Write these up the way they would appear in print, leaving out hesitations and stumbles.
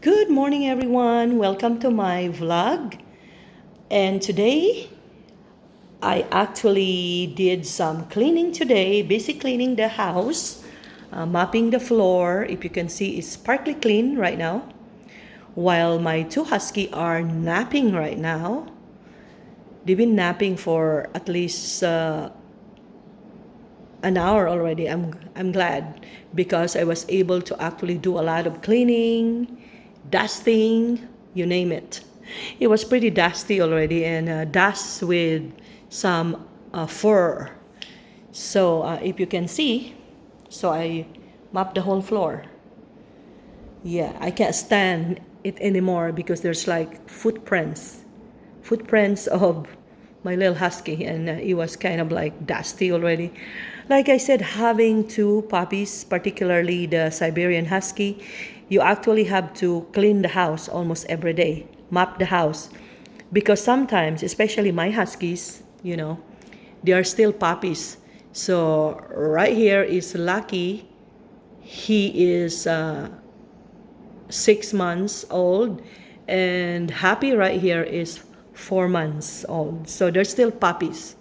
Good morning, everyone. Welcome to my vlog. And today, I actually did some cleaning today, basic cleaning the house, mopping the floor. If you can see, it's partly clean right now. While my two husky are napping right now. They've been napping for at least an hour already. I'm glad because I was able to actually do a lot of cleaning, dusting, you name it. It was pretty dusty already and dust with some fur. So if you can see, so I mopped the whole floor. Yeah, I can't stand it anymore because there's like footprints of my little husky, and it was kind of like dusty already. Like I said, having two puppies, particularly the Siberian Husky, you actually have to clean the house almost every day, mop the house. Because sometimes, especially my Huskies, they are still puppies. So right here is Lucky. He is 6 months old, and Happy right here is 4 months old. So they're still puppies.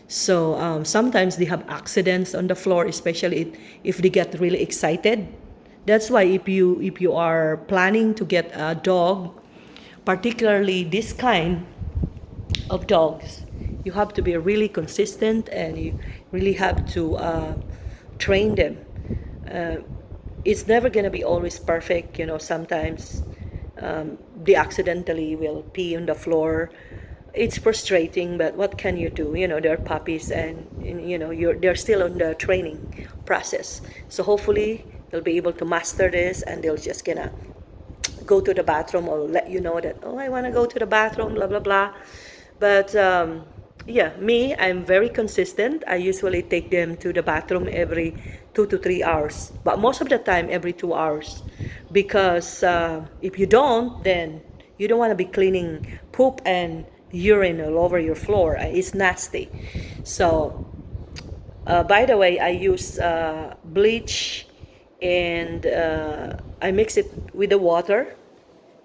So sometimes they have accidents on the floor, especially if they get really excited. That's why if you are planning to get a dog, particularly this kind of dogs, you have to be really consistent and you really have to train them. Uh, it's never going to be always perfect. Sometimes they accidentally will pee on the floor. It's frustrating, but what can you do? They're puppies, and they're still on the training process. So hopefully they'll be able to master this, and they'll just gonna go to the bathroom or let you know that, oh, I want to go to the bathroom, blah blah blah. But yeah, me, I'm very consistent. I usually take them to the bathroom every 2 to 3 hours, but most of the time every 2 hours, because if you don't, then you don't want to be cleaning poop and urine all over your floor. It's nasty. So by the way, I use bleach, and I mix it with the water,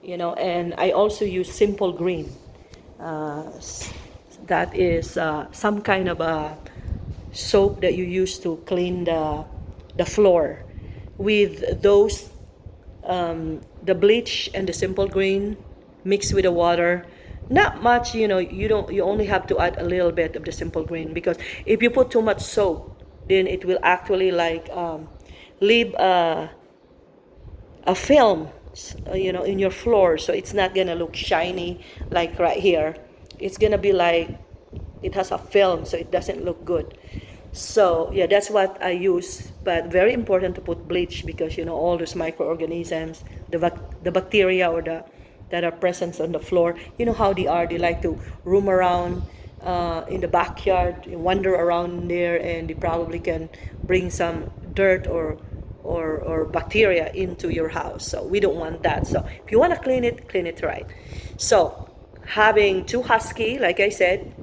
and I also use simple green. Uh, that is some kind of a soap that you use to clean the floor. With those, the bleach and the simple green mixed with the water, not much. You only have to add a little bit of the simple green, because if you put too much soap, then it will actually like leave a film, in your floor, so it's not gonna look shiny like right here. It's gonna be like it has a film, so it doesn't look good. So yeah, that's what I use. But very important to put bleach, because all those microorganisms, the bacteria or the that are present on the floor. You know how they are. They like to roam around in the backyard, wander around there, and they probably can bring some dirt or bacteria into your house. So we don't want that. So if you want to clean it right. So having two husky, like I said,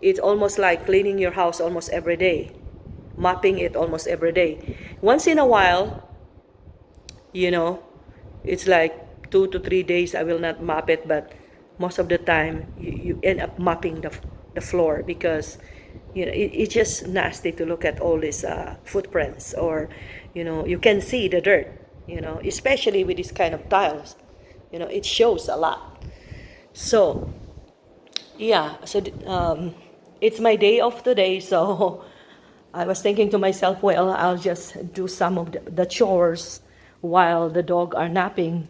it's almost like cleaning your house almost every day, mopping it almost every day. Once in a while, you know, it's like 2 to 3 days I will not mop it, but most of the time you end up mopping the floor, because it's just nasty to look at all these footprints, or you can see the dirt, especially with this kind of tiles. It shows a lot. So yeah, so it's my day off today, so I was thinking to myself, well, I'll just do some of the chores while the dog are napping.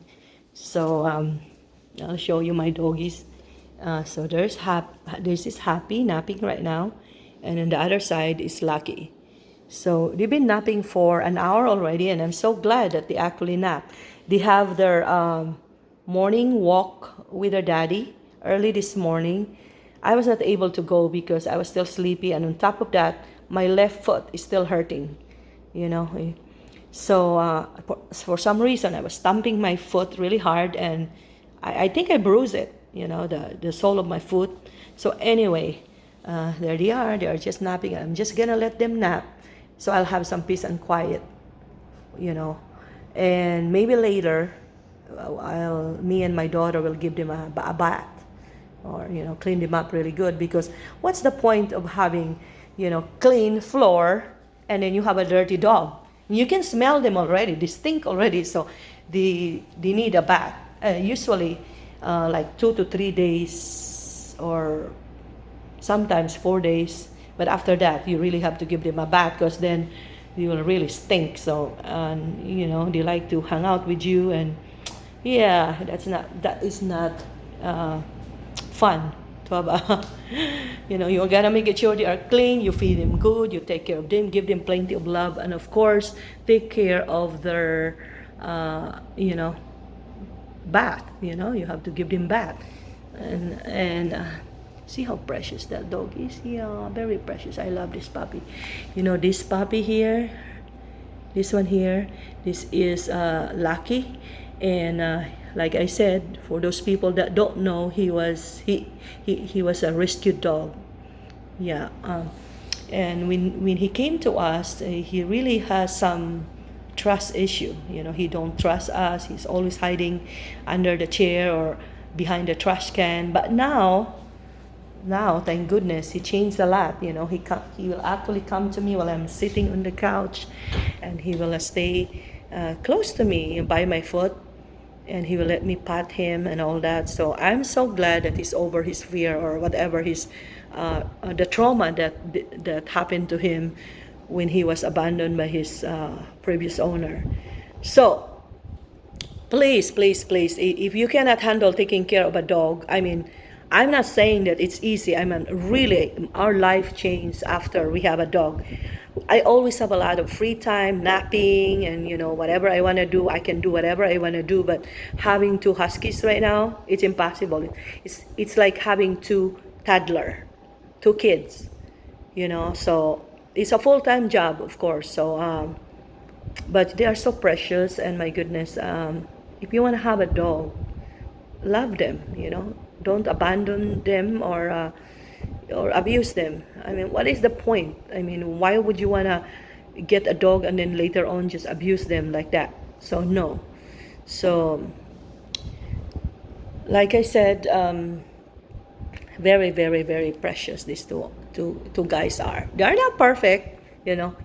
So I'll show you my doggies. So this is Happy napping right now, and on the other side is Lucky. So they've been napping for an hour already, and I'm so glad that they actually nap. They have their morning walk with their daddy early this morning. I was not able to go because I was still sleepy, and on top of that, my left foot is still hurting. You know, so for some reason, I was stomping my foot really hard, and I think I bruised it. The sole of my foot. So anyway, there they are. They are just napping. I'm just gonna let them nap, so I'll have some peace and quiet. And maybe later, me and my daughter will give them a bath, or clean them up really good, because what's the point of having clean floor and then you have a dirty dog? You can smell them already, they stink already, so they need a bath, usually like 2 to 3 days, or sometimes 4 days. But after that, you really have to give them a bath, because then you will really stink. So they like to hang out with you, and yeah, that is not uh, fun to have a you gotta make sure they are clean, you feed them good, you take care of them, give them plenty of love, and of course take care of their bath. You have to give them bath, and see how precious that dog is. Yeah, very precious. I love this puppy. This puppy here, this one here, this is Lucky. And like I said, for those people that don't know, he was a rescued dog. Yeah. And when he came to us, he really has some trust issue. He don't trust us. He's always hiding under the chair or behind the trash can. But now, thank goodness, he changed a lot. He will actually come to me while I'm sitting on the couch, and he will stay close to me by my foot, and he will let me pat him and all that. So I'm so glad that he's over his fear, or whatever his the trauma that happened to him when he was abandoned by his previous owner. So please, please, please, if you cannot handle taking care of a dog, I'm not saying that it's easy. Really, our life changed after we have a dog. I always have a lot of free time, napping, and whatever I want to do, I can do whatever I want to do. But having two huskies right now, it's impossible. It's like having two kids. So it's a full-time job, of course. So but they are so precious, and my goodness, if you want to have a dog, love them. Don't abandon them, or abuse them. What is the point? Why would you want to get a dog and then later on just abuse them like that? So no. So like I said, very, very, very precious these two guys are. They are not perfect.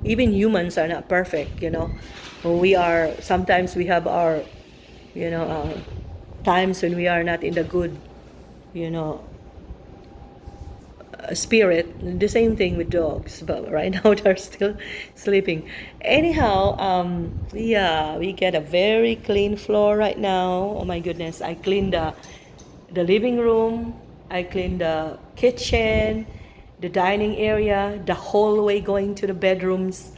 Even humans are not perfect. Sometimes we have our times when we are not in the good spirit. The same thing with dogs, but right now they're still sleeping. Anyhow, yeah, we get a very clean floor right now. Oh my goodness, I cleaned the living room, I cleaned the kitchen, the dining area, the hallway going to the bedrooms.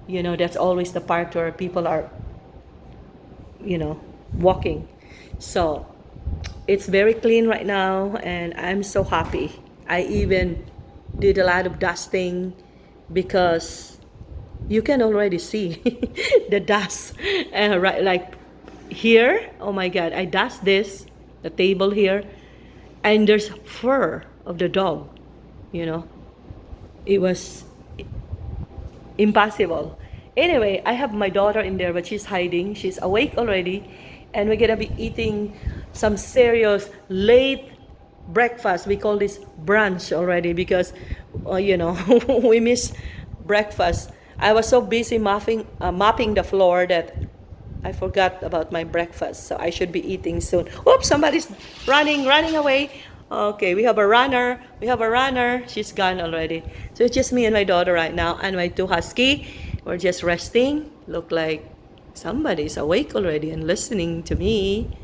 That's always the part where people are walking. So it's very clean right now, and I'm so happy. I even did a lot of dusting, because you can already see the dust. Right, like here, oh my God, I dust the table here, and there's fur of the dog. It was impossible. Anyway, I have my daughter in there, but she's hiding. She's awake already, and we're gonna be eating some serious late breakfast. We call this brunch already, because we miss breakfast. I was so busy mopping the floor that I forgot about my breakfast. So I should be eating soon. Oops, somebody's running away. Okay, we have a runner. She's gone already. So it's just me and my daughter right now, and my two husky. We're just resting. Look like somebody's awake already and listening to me.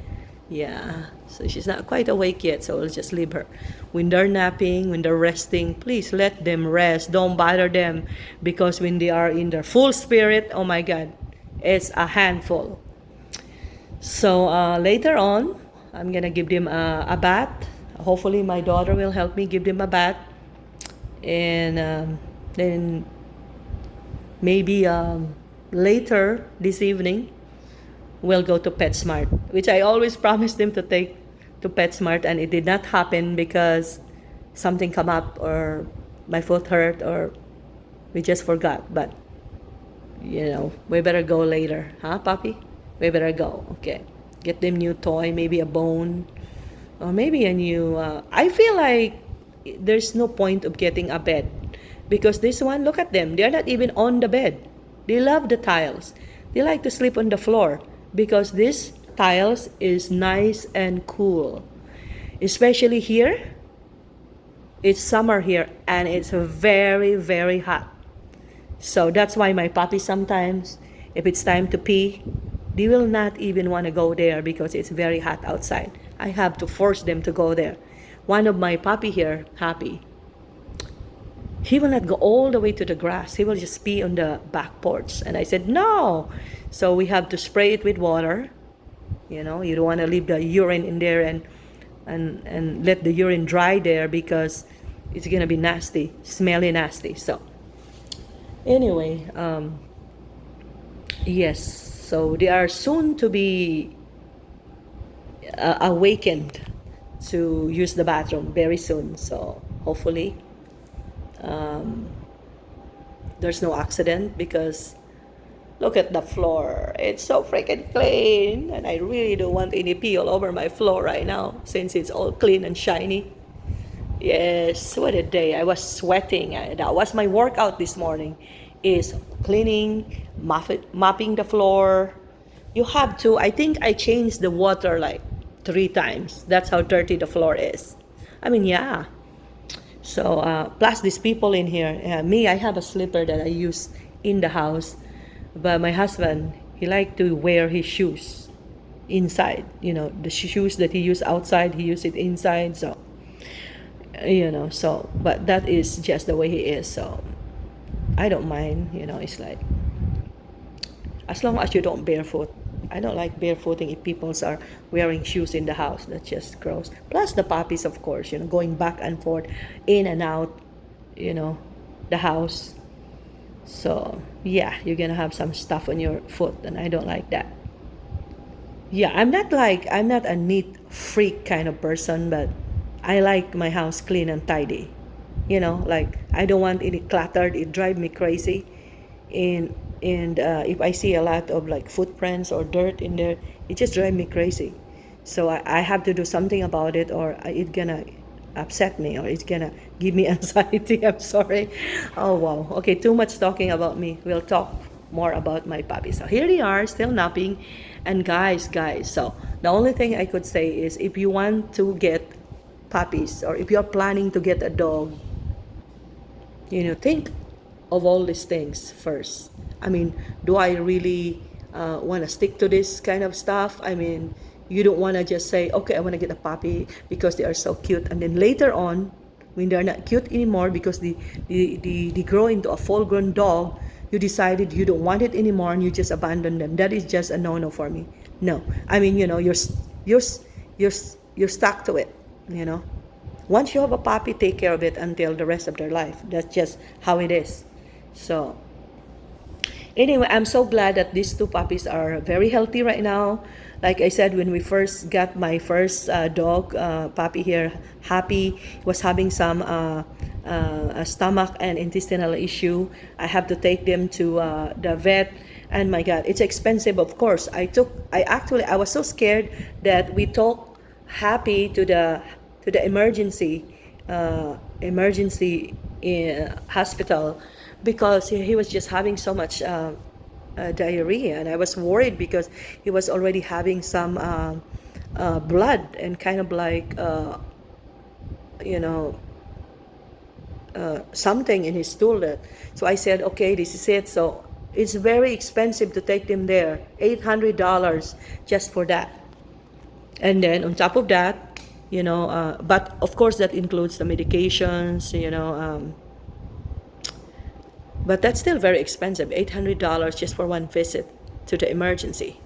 Yeah, so she's not quite awake yet, so we'll just leave her. When they're napping, when they're resting, please let them rest. Don't bother them, because when they are in their full spirit, oh my God, it's a handful. So later on, I'm gonna give them a bath. Hopefully my daughter will help me give them a bath, and then maybe later this evening we'll go to PetSmart, which I always promised them to take to PetSmart, and it did not happen because something come up, or my foot hurt, or we just forgot. But we better go later, huh, puppy? We better go. Okay, Get them new toy, maybe a bone, or maybe a new. I feel like there's no point of getting a bed because this one, look at them. They're not even on the bed. They love the tiles. They like to sleep on the floor because this tiles is nice and cool. Especially here, it's summer here and it's very, very hot. So that's why my puppy sometimes, if it's time to pee, they will not even want to go there because it's very hot outside. I have to force them to go there. One of my puppy here, Happy, he will not go all the way to the grass. He will just pee on the back porch. And I said, no. So we have to spray it with water. You know, you don't want to leave the urine in there and let the urine dry there because it's going to be nasty, smelly nasty. So anyway, yes, so they are soon to be awakened to use the bathroom very soon. So hopefully there's no accident because look at the floor. It's so freaking clean. And I really don't want any pee all over my floor right now since it's all clean and shiny. Yes, what a day. I was sweating. That was my workout this morning, is cleaning, mopping the floor. You have to, I think I changed the water like 3 times. That's how dirty the floor is. I mean, yeah. So, plus these people in here. Me, I have a slipper that I use in the house. But my husband, he liked to wear his shoes inside. You know, the shoes that he used outside, he used it inside. So, you know, so, but that is just the way he is. So, I don't mind. You know, it's like, as long as you don't barefoot. I don't like barefooting if people are wearing shoes in the house. That's just gross. Plus the puppies, of course, you know, going back and forth, in and out, you know, the house. So, yeah, you're going to have some stuff on your foot, and I don't like that. Yeah, I'm not a neat freak kind of person, but I like my house clean and tidy. You know, like I don't want any cluttered. It drives me crazy. And if I see a lot of like footprints or dirt in there, it just drives me crazy. So I have to do something about it, or it's gonna upset me, or it's gonna give me anxiety. I'm sorry. Oh wow. Okay, too much talking about me. We'll talk more about my puppy. So here they are, still napping. And guys, so the only thing I could say is if you want to get puppies, or if you're planning to get a dog, you know, think of all these things first. I mean, do I really want to stick to this kind of stuff? I mean, you don't want to just say, okay, I want to get a puppy because they are so cute. And then later on, when they're not cute anymore because they grow into a full-grown dog, you decided you don't want it anymore and you just abandon them. That is just a no-no for me. No. I mean, you know, you're stuck to it, you know. Once you have a puppy, take care of it until the rest of their life. That's just how it is. So, anyway, I'm so glad that these 2 puppies are very healthy right now. Like I said, when we first got my first dog, puppy here, Happy, was having some stomach and intestinal issue. I have to take them to the vet. And my God, it's expensive, of course. I was so scared that we took Happy to the emergency hospital because he was just having so much diarrhea, and I was worried because he was already having some blood and kind of like you know, something in his stool. So I said, okay, this is it. So it's very expensive to take them there, $800 just for that. And then on top of that, you know, but of course that includes the medications, you know, but that's still very expensive, $800 just for one visit to the emergency.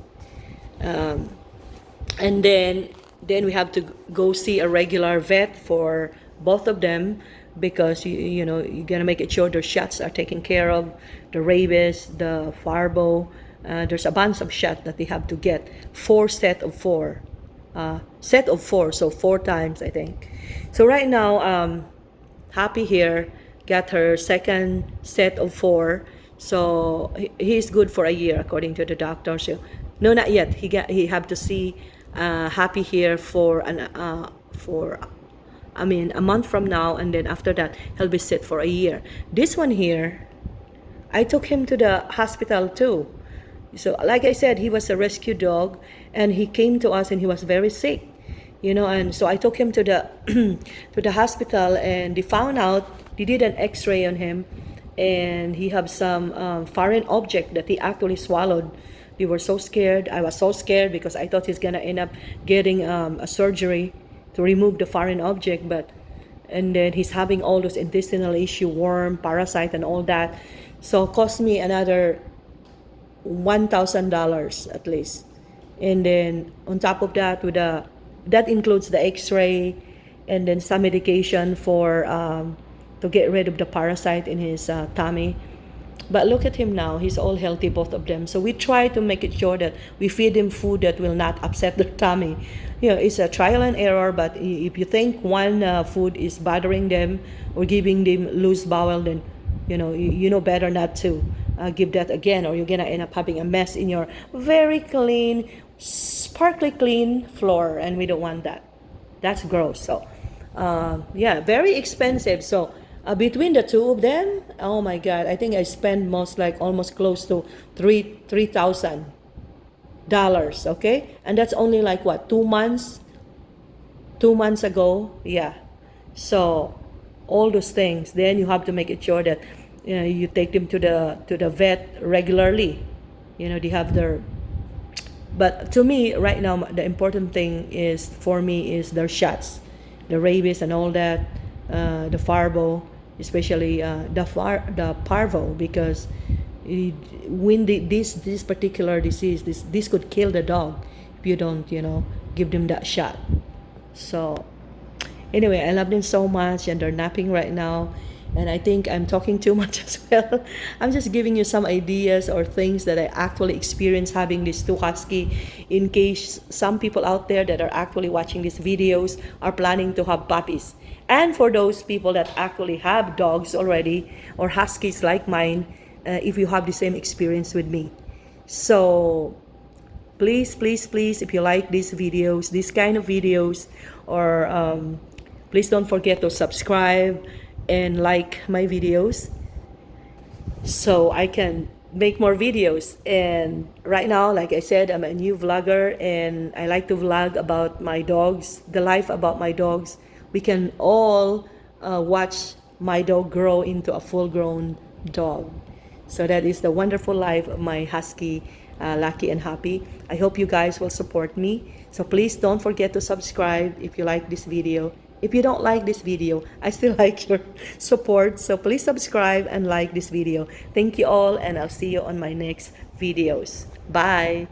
And then we have to go see a regular vet for both of them because you know, you're gonna make sure their shots are taken care of, the rabies, the farbo. There's a bunch of shots that they have to get, 4 set of 4, so 4 times I think. So right now, Happy here got her second set of 4, so he's good for a year according to the doctor. So No, not yet. He have to see Happy here for I mean a month from now, and then after that he'll be set for a year. This one here, I took him to the hospital too. So like I said, he was a rescue dog, and he came to us and he was very sick, and so I took him to the to the hospital, and they found out, they did an x-ray on him, and he had some foreign object that he actually swallowed. They were so scared. I was so scared because I thought he's gonna end up getting a surgery to remove the foreign object, and then he's having all those intestinal issue, worm, parasite, and all that. So it cost me another $1,000 at least. And then on top of that, that includes the X-ray, and then some medication for to get rid of the parasite in his tummy. But look at him now; he's all healthy, both of them. So we try to make it sure that we feed him food that will not upset their tummy. It's a trial and error. But if you think one food is bothering them or giving them loose bowel, then you know better not to give that again, or you're gonna end up having a mess in your very clean, sparkly clean floor, and we don't want that. That's gross. So yeah, very expensive. So between the two of them, oh my god, I think I spend almost close to $3,000. Okay, and that's only like what, 2 months, 2 months ago. Yeah. So all those things, then you have to make it sure that you take them to the vet regularly. They have their, but to me right now the important thing is for me is their shots, the rabies and all that, the farbo, especially the parvo, because when this particular disease, this could kill the dog if you don't give them that shot. So anyway, I love them so much, and they're napping right now. And I think I'm talking too much as well. I'm just giving you some ideas or things that I actually experienced having these two husky, in case some people out there that are actually watching these videos are planning to have puppies. And for those people that actually have dogs already, or huskies like mine, if you have the same experience with me. So please, please, please, if you like these videos, these kind of videos, or please don't forget to subscribe and like my videos so I can make more videos. And right now, like I said, I'm a new vlogger, and I like to vlog about my dogs, the life about my dogs. We can all watch my dog grow into a full-grown dog. So that is the wonderful life of my husky, Lucky and Happy. I hope you guys will support me. So please don't forget to subscribe if you like this video. If you don't like this video, I still like your support. So please subscribe and like this video. Thank you all, and I'll see you on my next videos. Bye.